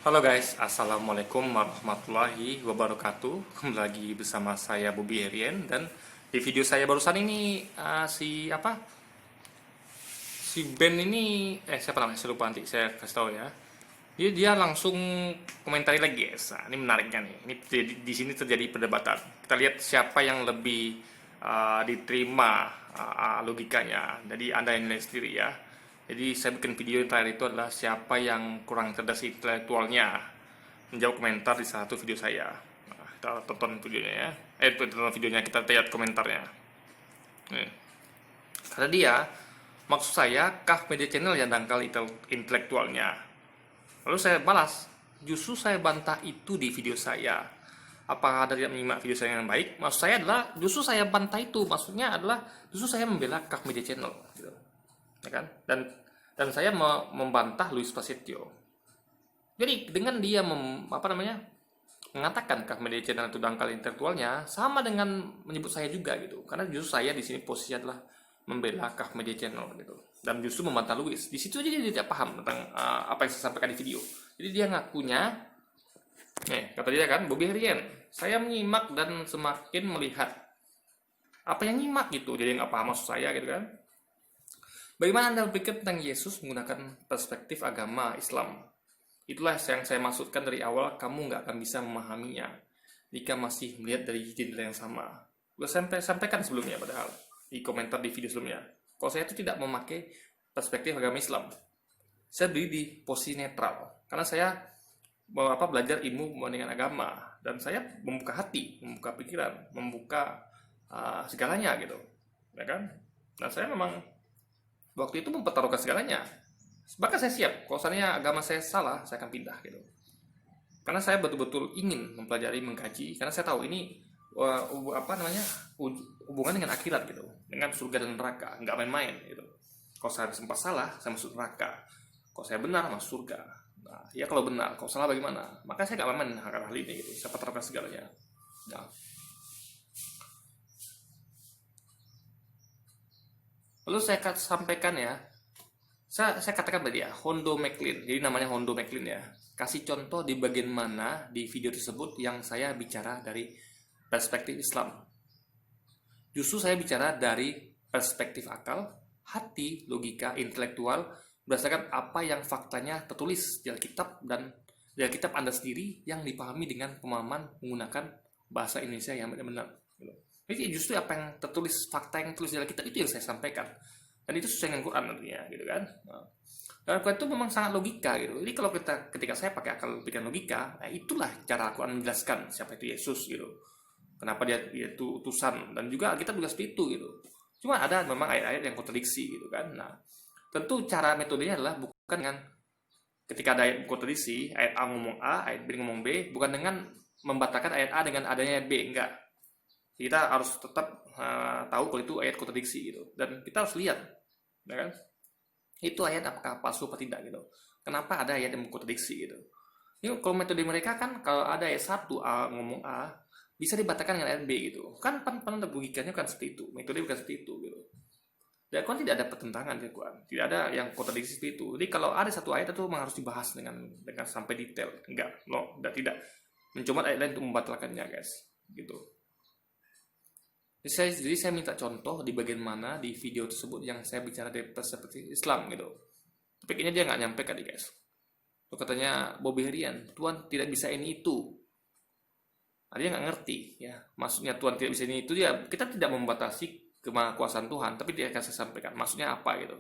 Halo guys, Assalamualaikum warahmatullahi wabarakatuh. Kembali lagi bersama saya Bobby Herian. Dan di video saya barusan ini si Ben ini siapa namanya? Saya lupa, nanti saya kasih tahu ya. Dia langsung komentari lagi guys. Nah, ini menariknya nih. Ini di sini terjadi perdebatan. Kita lihat siapa yang lebih diterima logikanya. Jadi Anda yang nilai sendiri ya. Jadi saya bikin video yang terakhir itu adalah siapa yang kurang cerdas intelektualnya, menjawab komentar di satu video saya. Nah, kita tonton videonya ya. Tonton videonya, kita lihat komentarnya. Nih. Kata dia, maksud saya kah media channel yang dangkal intelektualnya. Lalu saya balas, justru saya bantah itu di video saya. Apakah Anda tidak menyimak video saya yang baik? Maksud saya adalah justru saya bantah itu. Maksudnya adalah justru saya membela Kah Media Channel, gitu. Ya kan? Dan saya membantah Luis Prasetyo. Jadi dengan dia mengatakan Kah Media Channel itu dangkal intelektualnya, sama dengan menyebut saya juga gitu. Karena justru saya di sini posisi adalah membela Kah Media Channel gitu. Dan justru membantah Luis. Di situ aja dia tidak paham tentang apa yang saya sampaikan di video. Jadi dia ngakunya, kata dia kan, Bobby Herian, saya menyimak dan semakin melihat apa yang nyimak gitu. Jadi nggak paham maksud saya gitu kan. Bagaimana Anda berpikir tentang Yesus menggunakan perspektif agama Islam? Itulah yang saya maksudkan dari awal, kamu nggak akan bisa memahaminya jika masih melihat dari jendela yang sama. Gue sampaikan sebelumnya padahal di komentar di video sebelumnya. Kalau saya itu tidak memakai perspektif agama Islam. Saya berdiri di posisi netral karena saya belajar ilmu dengan agama, dan saya membuka hati, membuka pikiran, membuka segalanya gitu, ya kan? Dan saya memang waktu itu mempertaruhkan segalanya. Bahkan saya siap, kalau seandainya agama saya salah, saya akan pindah gitu. Karena saya betul-betul ingin mempelajari, mengkaji, karena saya tahu ini hubungan dengan akhirat gitu, dengan surga dan neraka, nggak main-main gitu. Kalau saya sempat salah, saya masuk neraka. Kalau saya benar, masuk surga. Nah, ya kalau benar, kalau salah bagaimana? Maka saya nggak main-main hal ini gitu. Saya pertaruhkan segalanya. Nah. Lalu saya sampaikan ya, saya katakan tadi ya, Hondo McLean. Jadi namanya Hondo McLean ya. Kasih contoh di bagian mana di video tersebut yang saya bicara dari perspektif Islam. Justru saya bicara dari perspektif akal, hati, logika, intelektual, berdasarkan apa yang faktanya tertulis di Alkitab, dan di Alkitab Anda sendiri yang dipahami dengan pemahaman menggunakan bahasa Indonesia yang benar-benar. Jadi justru apa yang tertulis, fakta yang tertulis di Alkitab itu yang saya sampaikan. Dan itu sesuai dengan Quran nantinya gitu kan. Nah, dan Quran itu memang sangat logika gitu. Jadi kalau ketika saya pakai akal pikiran logika, nah itulah cara Quran menjelaskan siapa itu Yesus gitu. Kenapa dia itu utusan, dan juga kita juga seperti itu gitu. Cuma ada memang ayat-ayat yang kontradiksi gitu kan. Nah, tentu cara metodenya adalah bukan dengan ketika ada ayat kontradiksi, ayat A ngomong A, ayat B ngomong B, bukan dengan membatalkan ayat A dengan adanya ayat B, enggak. Kita harus tetap tahu kalau itu ayat kontradiksi gitu, dan kita harus lihat, ya kan? Itu ayat apakah palsu atau tidak gitu. Kenapa ada ayat yang kontradiksi gitu? Ini kalau metode mereka kan, kalau ada ayat 1 A ngomong A, bisa dibatalkan dengan ayat B gitu. Kan logikanya kan seperti itu, metode bukan seperti itu gitu. Dan kan tidak ada pertentangan di Quran, tidak ada yang kontradiksi seperti itu. Jadi kalau ada satu ayat itu memang harus dibahas dengan sampai detail. Enggak, tidak mencoba ayat lain untuk membatalkannya guys, gitu. Jadi saya minta contoh di bagian mana di video tersebut yang saya bicara dari perspektif Islam gitu. Tapi kayaknya dia nggak nyampe kali guys. Tuh katanya Bobby Herian, Tuhan tidak bisa ini itu. Nah, dia nggak ngerti ya. Maksudnya Tuhan tidak bisa ini itu, dia kita tidak membatasi kemahakuasaan Tuhan, tapi dia akan saya sampaikan maksudnya apa gitu.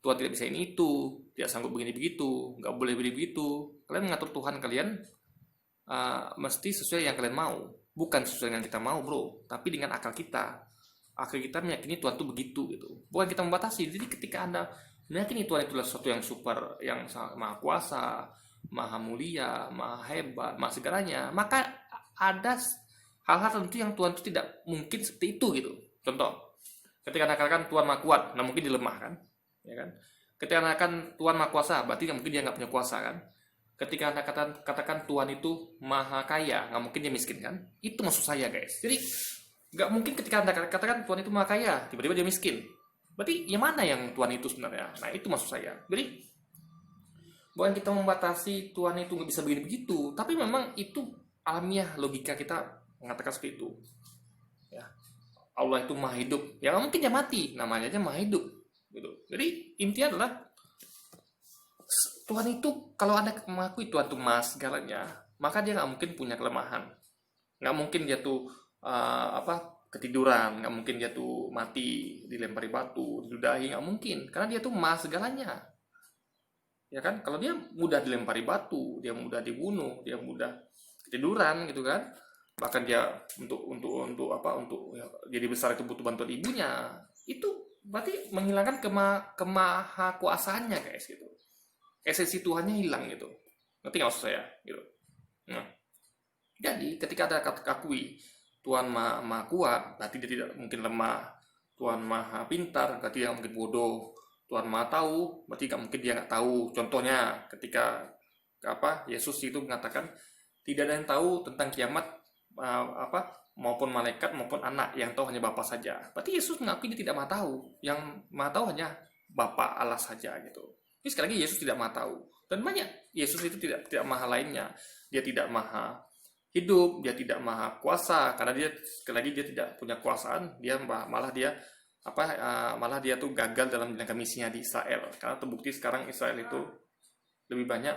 Tuhan tidak bisa ini itu, tidak sanggup begini begitu, nggak boleh begini begitu. Kalian mengatur Tuhan kalian mesti sesuai yang kalian mau, bukan sesuai yang kita mau bro, tapi dengan akal kita. Akal kita meyakini Tuhan itu begitu gitu, bukan kita membatasi. Jadi ketika Anda meyakini Tuhan itulah sesuatu yang super, yang maha kuasa, maha mulia, maha hebat, maha segalanya, maka ada hal-hal tertentu yang Tuhan itu tidak mungkin seperti itu gitu. Contoh, ketika Anda katakan Tuhan maha kuat, nah mungkin dilemahkan, ya kan? Ketika Anda katakan Tuhan maha kuasa, berarti mungkin dia nggak punya kuasa kan? Ketika Anda katakan Tuhan itu maha kaya, nggak mungkin dia miskin kan? Itu maksud saya guys. Jadi nggak mungkin ketika Anda katakan Tuhan itu maha kaya, tiba-tiba dia miskin. Berarti yang mana yang Tuhan itu sebenarnya? Nah itu maksud saya. Jadi Bukan kita membatasi Tuhan itu nggak bisa begini begitu, tapi memang itu alamiah logika kita mengatakan seperti itu. Ya, Allah itu maha hidup, ya nggak mungkin dia mati, namanya aja maha hidup, gitu. Jadi intinya adalah Tuhan itu kalau Anda mengakui Tuhan itu maha segalanya, maka dia nggak mungkin punya kelemahan, nggak mungkin dia tuh ketiduran, nggak mungkin dia tuh mati dilempari batu, diludahi, nggak mungkin, karena dia tuh maha segalanya. Ya kan, kalau dia mudah dilempari batu, dia mudah dibunuh, dia mudah ketiduran gitu kan, bahkan dia untuk ya, jadi besar itu butuh bantuan ibunya, itu berarti menghilangkan kemahakuasaannya guys gitu, esensi Tuhannya hilang gitu, ngerti nggak maksud saya gitu. Nah, jadi ketika ada akui Tuhan maha kuat, berarti dia tidak mungkin lemah. Tuhan maha pintar, berarti dia mungkin bodoh. Tuhan maha tahu, berarti nggak mungkin dia nggak tahu. Contohnya ketika Yesus itu mengatakan tidak ada yang tahu tentang kiamat, maupun malaikat maupun anak, yang tahu hanya Bapa saja. Berarti Yesus mengakui dia tidak maha tahu. Yang maha tahu hanya Bapa Allah saja gitu. Jadi sekali lagi Yesus tidak maha tahu. Dan banyak Yesus itu tidak maha lainnya. Dia tidak maha hidup, dia tidak maha kuasa, karena dia sekali lagi dia tidak punya kuasaan, dia malah dia tuh gagal dalam menjalankan misinya di Israel, karena terbukti sekarang Israel itu lebih banyak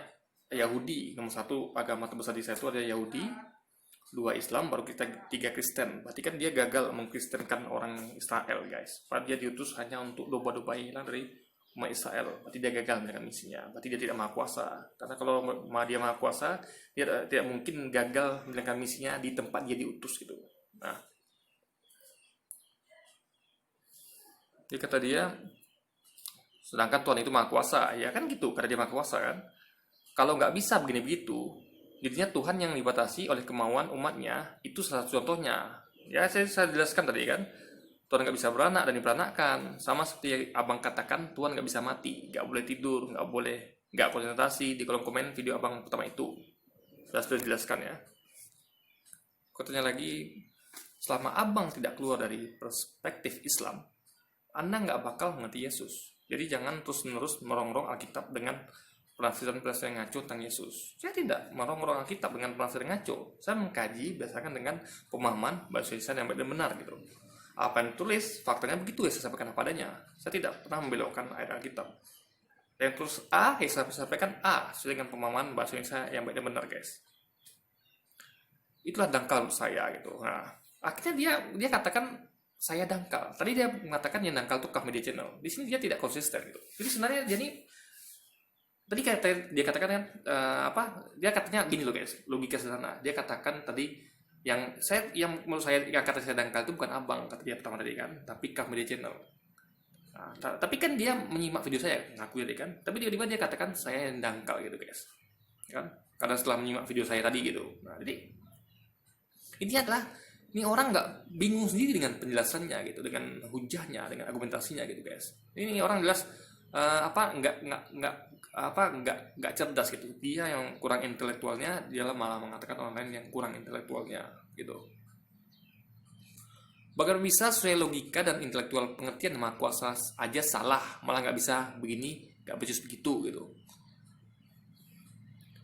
Yahudi. Nomor satu agama terbesar di Israel itu ada Yahudi, dua Islam, baru tiga Kristen. Berarti kan dia gagal mengkristenkan orang Israel guys, padahal dia diutus hanya untuk domba-domba yang hilang dari umat Israel. Berarti dia gagal menjalankan misinya, berarti dia tidak maha kuasa, karena kalau dia maha kuasa, dia tidak mungkin gagal menjalankan misinya di tempat dia diutus gitu. Nah, jadi kata dia, sedangkan Tuhan itu maha kuasa, ya kan gitu, karena dia maha kuasa kan. Kalau nggak bisa begini begitu, jadinya Tuhan yang dibatasi oleh kemauan umatnya, itu salah satu contohnya. Ya saya jelaskan tadi kan, Tuhan nggak bisa beranak dan diperanakkan, sama seperti abang katakan, Tuhan nggak bisa mati, nggak boleh tidur, nggak konsentrasi. Di kolom komen video abang pertama itu sudah dijelaskan ya. Katanya lagi, selama abang tidak keluar dari perspektif Islam, Anda nggak bakal mengerti Yesus. Jadi jangan terus-menerus merongrong Alkitab dengan penafsiran-penafsiran ngaco tentang Yesus. Saya tidak merongrong Alkitab dengan penafsiran ngaco. Saya mengkaji berdasarkan dengan pemahaman bahasa Indonesia yang benar gitu. Apa yang tulis, faktanya begitu ya saya sampaikan apa adanya. Saya tidak pernah membelokkan ayat Alkitab. Yang terus A, ya saya sampaikan A sesuai dengan pemahaman bahasa Indonesia yang benar guys. Itulah dangkal saya gitu. Nah, akhirnya dia katakan saya dangkal. Tadi dia mengatakan yang dangkal itu Kaf Media Channel. Di sini dia tidak konsisten gitu. Jadi sebenarnya tadi dia katakan kan dia katanya gini loh guys, logika sederhana. Dia katakan tadi yang menurut saya yang kata saya dangkal itu bukan abang, kata dia pertama tadi kan, tapi Kaf Media Channel. Nah, tapi kan dia menyimak video saya, ngaku tadi kan. Tapi tiba-tiba dia katakan saya yang dangkal gitu guys. Kan? Karena setelah menyimak video saya tadi gitu. Nah, jadi intinya adalah ini orang nggak bingung sendiri dengan penjelasannya gitu, dengan hujahnya, dengan argumentasinya gitu guys. Ini orang jelas nggak cerdas gitu. Dia yang kurang intelektualnya, dia malah mengatakan orang lain yang kurang intelektualnya gitu. Bagaimana bisa sesuai logika dan intelektual pengertian maha kuasa aja salah, malah nggak bisa begini, nggak becus begitu gitu.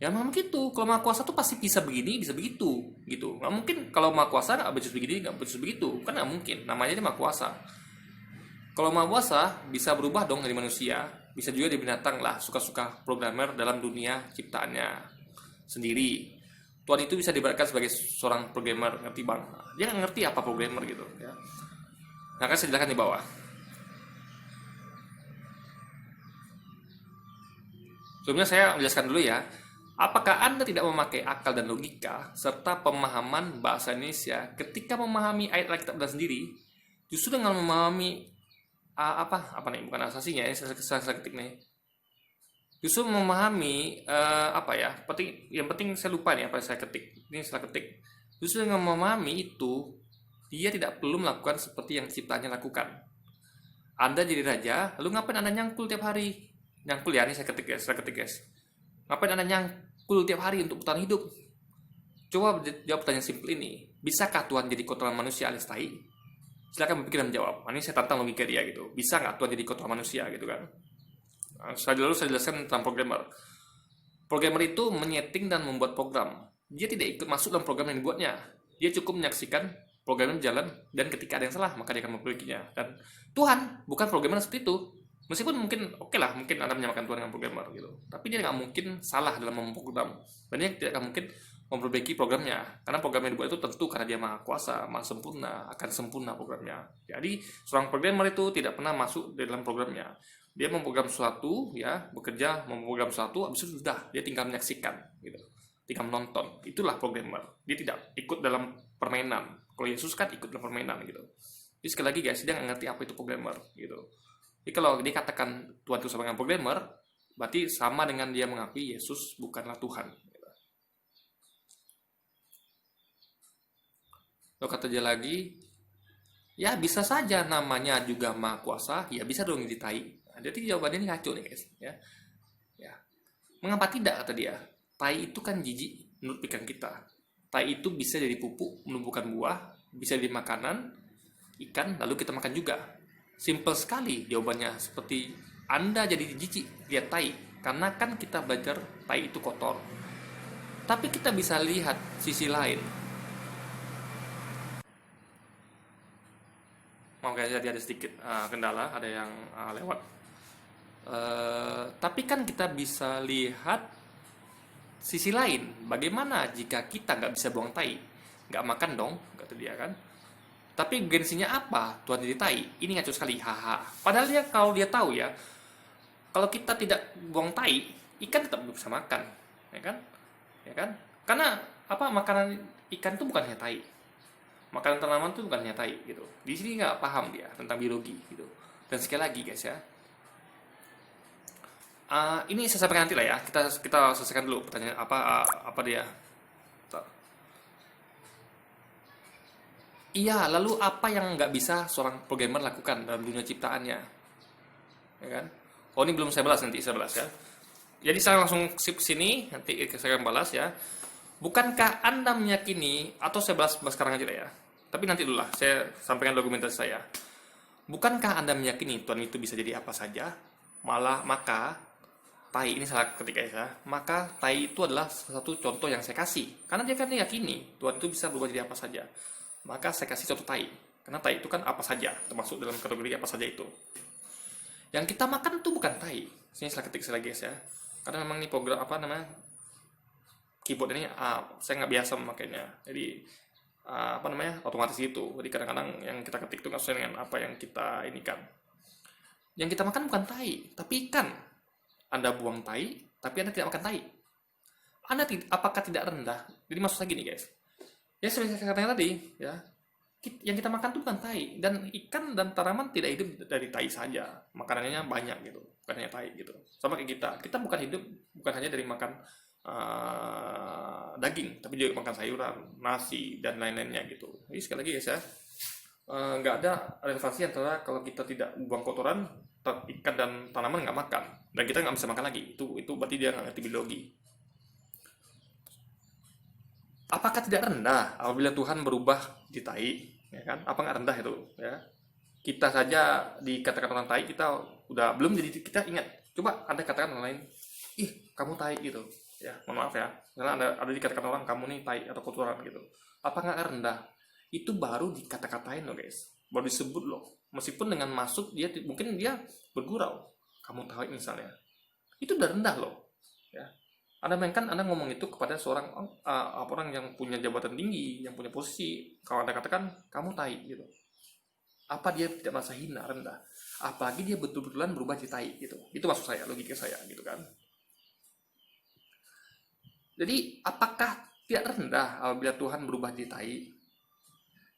Ya memang begitu, kalau maha kuasa tuh pasti bisa begini, bisa begitu gitu. Nggak mungkin kalau maha kuasa nggak becus begini, nggak becus begitu, kan nggak mungkin, namanya dia maha kuasa. Kalau maha kuasa bisa berubah dong dari manusia, bisa juga dari binatang lah, suka-suka programmer dalam dunia ciptaannya sendiri. Tuhan itu bisa diibaratkan sebagai seorang programmer, ngerti bang? Dia nggak ngerti apa programmer gitu ya. Nah kan saya jelaskan di bawah. Sebelumnya saya jelaskan dulu ya. Apakah Anda tidak memakai akal dan logika serta pemahaman bahasa Indonesia ketika memahami ayat Alkitab dan sendiri? Justru dengan memahami bukan asasinya ya, saya ketik nih. Justru memahami yang penting saya lupa nih apa yang saya ketik. Ini saya ketik. Justru dengan memahami itu, dia tidak perlu melakukan seperti yang ciptaannya lakukan. Anda jadi raja, lalu ngapain Anda nyangkul tiap hari? Nyangkul ya, ini saya ketik guys. Ngapain Anda nyangkul tiap hari untuk bertahan hidup? Coba jawab pertanyaan simpel ini. Bisakah Tuhan jadi kotoran manusia alias tai? Silakan berpikir dan menjawab. Ini saya tantang logika dia gitu. Bisa nggak Tuhan jadi kotoran manusia gitu kan? Saya jelaskan tentang programmer. Programmer itu menyeting dan membuat program. Dia tidak ikut masuk dalam program yang dibuatnya. Dia cukup menyaksikan program yang jalan, dan ketika ada yang salah maka dia akan memperbaikinya. Dan Tuhan bukan programmer seperti itu. Meskipun mungkin oke lah, mungkin Anda menyamakan Tuhan dengan programmer gitu, tapi dia nggak mungkin salah dalam memprogram, dan dia tidak akan mungkin memperbaiki programnya, karena program yang dibuat itu tentu karena dia maha kuasa, maha sempurna, akan sempurna programnya. Jadi seorang programmer itu tidak pernah masuk di dalam programnya. Dia memprogram sesuatu, ya, bekerja memprogram sesuatu, habis itu sudah dia tinggal menyaksikan gitu, tinggal menonton. Itulah programmer. Dia tidak ikut dalam permainan. Kalau Yesus kan ikut dalam permainan gitu. Jadi sekali lagi guys, dia nggak ngerti apa itu programmer gitu. Jadi kalau dikatakan Tuhan itu sama dengan programmer, berarti sama dengan dia mengakui Yesus bukanlah Tuhan. Lalu kata dia lagi, ya bisa saja namanya juga maha kuasa, ya bisa dong ditai. Nah, jadi jawabannya ini ngaco nih guys. Ya. Mengapa tidak, kata dia? Tai itu kan jijik menurut pikiran kita. Tai itu bisa jadi pupuk, menumbuhkan buah, bisa jadi makanan, ikan, lalu kita makan juga. Simple sekali jawabannya, seperti Anda jadi jijik lihat tai, karena kan kita belajar tai itu kotor. Tapi kita bisa lihat sisi lain. Makanya tadi ada sedikit kendala, ada yang lewat. Tapi kan kita bisa lihat sisi lain. Bagaimana jika kita nggak bisa buang tai? Nggak makan dong, kata dia kan. Tapi gengsinya apa? Tuhan jadi tai. Ini ngaco sekali, haha. Padahal dia, kalau dia tahu ya, kalau kita tidak buang tai, ikan tetap bisa makan, ya kan? Ya kan? Karena apa, makanan ikan itu bukan hanya tai. Makanan tanaman itu bukan hanya tai gitu. Di sini nggak paham dia tentang biologi gitu. Dan sekali lagi guys ya, ini saya sampaikan nanti lah ya. Kita selesaikan dulu pertanyaan apa dia. Iya, lalu apa yang nggak bisa seorang programmer lakukan dalam dunia ciptaannya? Ya kan? Oh, ini belum saya balas, nanti saya balas ya. Jadi saya langsung skip sini, nanti saya akan balas ya. Bukankah Anda meyakini, atau saya balas sekarang aja lah ya. Tapi nanti dulu lah, saya sampaikan dokumentasi saya. Bukankah Anda meyakini Tuhan itu bisa jadi apa saja? Maka tai, ini salah ketika ya. Maka tai itu adalah satu contoh yang saya kasih. Karena dia kan meyakini Tuhan itu bisa berubah jadi apa saja. Maka saya kasih contoh tai. Karena tai itu kan apa saja, termasuk dalam kategori apa saja itu. Yang kita makan itu bukan tai. Ini salah ketik saya guys ya. Karena memang ini program apa namanya, keyboard ini saya nggak biasa memakainya. Jadi apa namanya, otomatis gitu. Jadi kadang-kadang yang kita ketik itu nggak sesuai dengan apa yang kita inikan. Yang kita makan bukan tai, tapi ikan. Anda buang tai, tapi Anda tidak makan tai. Anda apakah tidak rendah? Jadi maksud saya gini guys. Ya seperti saya katakan tadi, ya, yang kita makan itu bukan tai, dan ikan dan tanaman tidak hidup dari tai saja, makanannya banyak gitu, bukan hanya tai gitu. Sama kayak kita bukan hidup bukan hanya dari makan daging, tapi juga makan sayuran, nasi dan lain-lainnya gitu. Jadi sekali lagi guys ya, nggak ada relevansi antara kalau kita tidak buang kotoran, ikan dan tanaman nggak makan, dan kita nggak bisa makan lagi. Itu berarti dia nggak ngerti biologi. Apakah tidak rendah apabila Tuhan berubah di tai, ya kan? Apa nggak rendah itu, ya? Kita saja dikatakan orang tai, kita udah belum jadi, kita ingat. Coba Anda katakan orang lain, ih kamu tai gitu, ya. Mohon maaf ya. Misalnya ada dikatakan orang kamu nih tai atau kotoran gitu. Apa nggak rendah? Itu baru dikata-katain loh guys, baru disebut loh. Meskipun dengan maksud dia mungkin dia bergurau, kamu tai misalnya, itu udah rendah loh, ya. Anda mainkan, Anda ngomong itu kepada seorang orang yang punya jabatan tinggi, yang punya posisi. Kalau Anda katakan kamu tai gitu, apa dia tidak merasa hina, rendah? Apalagi dia betul-betulan berubah jadi tai gitu. Itu maksud saya, logika saya gitu kan. Jadi apakah tidak rendah apabila Tuhan berubah jadi tai?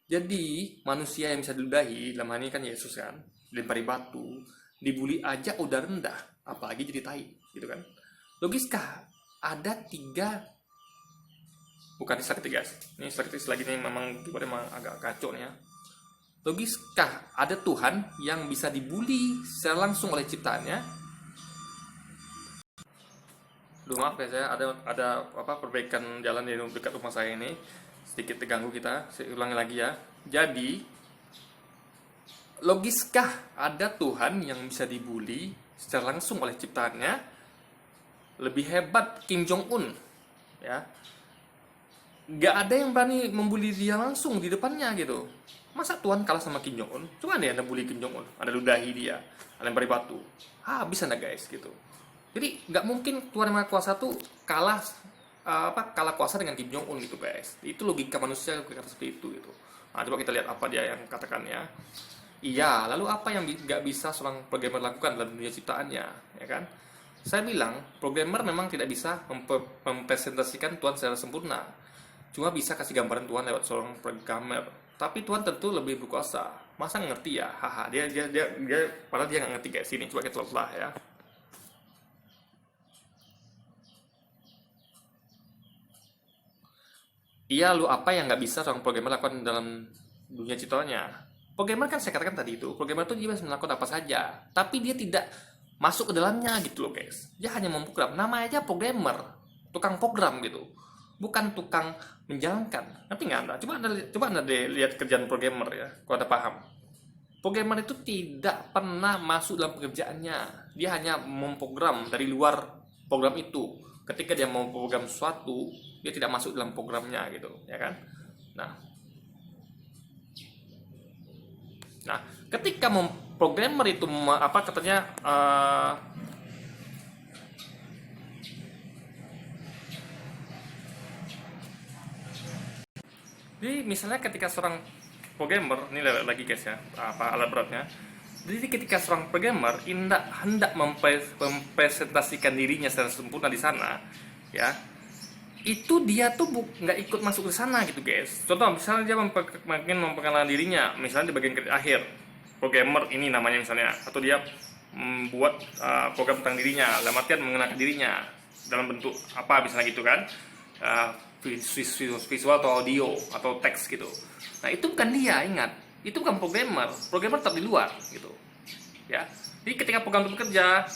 Jadi manusia yang bisa diludahi, dalam hal ini kan Yesus kan, dilempari batu, dibully aja udah rendah, apalagi jadi tai gitu kan. Logiskah ada tiga, bukan slide ketiga, ini slide ketiga lagi nih, memang memang agak kacau nih ya. Logiskah ada Tuhan yang bisa dibully secara langsung oleh ciptaannya? Duh, maaf ya, saya ada perbaikan jalan di dekat rumah saya ini, sedikit terganggu kita. Saya ulangi lagi ya. Jadi logiskah ada Tuhan yang bisa dibully secara langsung oleh ciptaannya? lebih hebat Kim Jong Un, ya. Nggak ada yang berani membuli dia langsung di depannya gitu. Masa Tuhan kalah sama Kim Jong Un? Coba deh anda bully Kim Jong Un, anda ludahi dia, anda lempari batu, habis anda guys gitu. Jadi nggak mungkin Tuhan yang Maha Kuasa tuh kalah kalah kuasa dengan Kim Jong Un gitu guys. Itu logika manusia berkata seperti itu gitu. Nah, coba kita lihat apa dia yang katakannya. Iya, lalu apa yang nggak bisa seorang programmer lakukan dalam dunia ciptaannya, ya kan? Saya bilang, programmer memang tidak bisa mempresentasikan Tuhan secara sempurna. Cuma bisa kasih gambaran Tuhan lewat seorang programmer. Tapi Tuhan tentu lebih berkuasa. Masa ngerti ya? Haha, dia padahal dia nggak ngerti kayak sini. Coba kita lihat ya. Iya, lu apa yang nggak bisa seorang programmer lakukan dalam dunia ciptaannya? Programmer kan saya katakan tadi itu, programmer itu dia bisa melakukan apa saja, tapi dia tidak masuk ke dalamnya gitu loh guys. Dia hanya memprogram, nama aja programmer, tukang program gitu, bukan tukang menjalankan. Nanti nggak anda? Coba anda lihat kerjaan programmer ya, kalau anda paham. Programmer itu tidak pernah masuk dalam pekerjaannya, dia hanya memprogram dari luar program itu. Ketika dia mau program sesuatu, dia tidak masuk dalam programnya gitu, ya kan? Nah, nah, ketika programmer itu apa katanya jadi misalnya ketika seorang programmer ini lagi guys ya, apa alat beratnya. Jadi ketika seorang programmer hendak mempresentasikan dirinya secara sempurna di sana, ya, itu dia tuh nggak ikut masuk ke sana gitu guys. Contoh misalnya dia makin memperkenalkan dirinya, misalnya di bagian akhir, programmer ini namanya misalnya, atau dia membuat program tentang dirinya, dalam artian mengenalkan dirinya dalam bentuk apa misalnya gitu kan, uh, visual atau audio atau teks gitu. Nah itu bukan dia, ingat, itu bukan programmer, programmer tetap di luar gitu, ya. Jadi ketika program itu bekerja,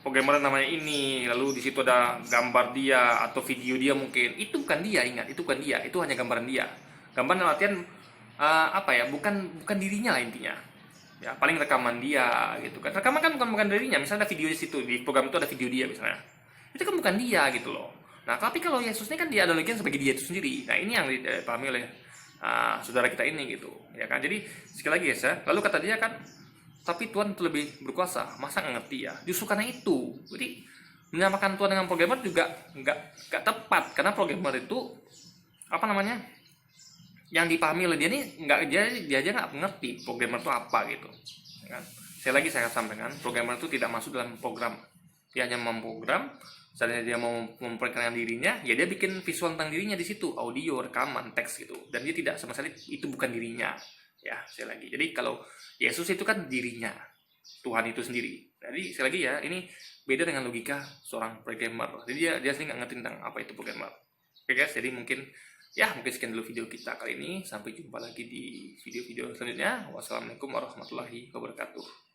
programmer namanya ini, lalu di situ ada gambar dia atau video dia mungkin, itu bukan dia, ingat, itu bukan dia, itu hanya gambaran dia. Gambar dalam artian apa ya, bukan dirinya lah intinya. Ya, paling rekaman dia gitu kan. Rekaman kan bukan dirinya, misalnya ada video di situ, di program itu ada video dia misalnya. Itu kan bukan dia gitu loh. Nah, tapi kalau Yesus ini kan dia ada lagi sebagai dia itu sendiri. Nah, ini yang dipahami oleh saudara kita ini gitu, ya kan. Jadi sekali lagi ya, lalu kata dia kan, tapi Tuhan itu lebih berkuasa. Masa nggak ngerti ya? Justru karena itu. Jadi menyamakan Tuhan dengan programmer juga nggak tepat, karena programmer itu apa namanya, yang dipahami oleh dia ini nggak, dia aja nggak ngerti programmer itu apa gitu, ya kan. Saya sampaikan, programmer itu tidak masuk dalam program, dia hanya memprogram. Misalnya dia mau memperkenalkan dirinya, ya dia bikin visual tentang dirinya di situ, audio, rekaman, teks gitu, dan dia tidak sama sekali, itu bukan dirinya. Ya, sekali lagi, jadi kalau Yesus itu kan dirinya, Tuhan itu sendiri. Jadi sekali lagi ya, ini beda dengan logika seorang programmer. Jadi dia sendiri nggak ngerti tentang apa itu programmer. Oke guys, jadi mungkin sekian dulu video kita kali ini. Sampai jumpa lagi di video-video selanjutnya. Wassalamualaikum warahmatullahi wabarakatuh.